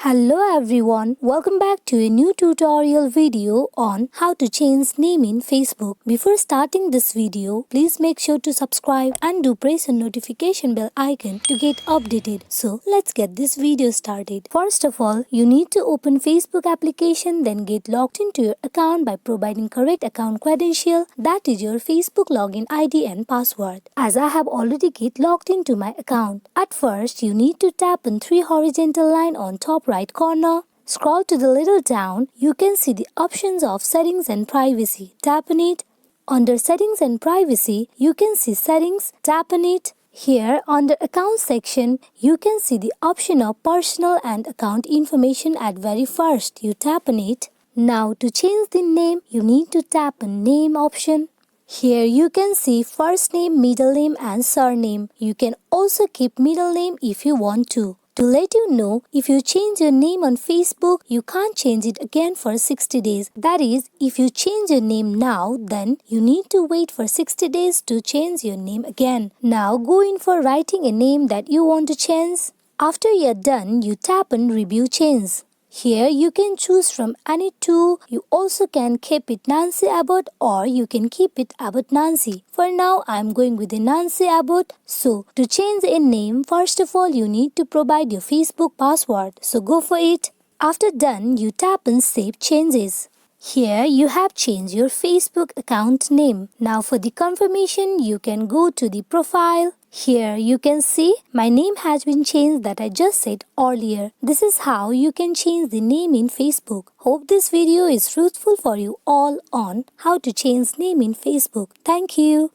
Hello everyone, welcome back to a new tutorial video on how to change name in Facebook. Before starting this video, please make sure to subscribe and do press the notification bell icon to get updated. So let's get this video started. First of all, you need to open Facebook application, then get logged into your account by providing correct account credential, that is your Facebook login ID and password. As I have already get logged into my account, at first you need to tap on three horizontal line on top right corner. Scroll to the little down, you can see the options of settings and privacy. Tap on it. Under settings and privacy, you can see settings. Tap on it. Here under account section, you can see the option of personal and account information at very first. You tap on it. Now to change the name, you need to tap on name option. Here you can see first name, middle name and surname. You can also keep middle name if you want to. To let you know, if you change your name on Facebook, you can't change it again for 60 days. That is, if you change your name now, then you need to wait for 60 days to change your name again. Now go in for writing a name that you want to change. After you're done, you tap on Review Change. Here you can choose from any two. You also can keep it Nancy Abbott or you can keep it Abbott Nancy. For now, I'm going with the Nancy Abbott. So, to change a name, first of all, you need to provide your Facebook password. So, go for it. After done, you tap on Save Changes. Here you have changed your Facebook account name. Now for the confirmation, you can go to the profile. Here you can see my name has been changed that I just said earlier. This is how you can change the name in Facebook. Hope this video is fruitful for you all on how to change name in Facebook. Thank you.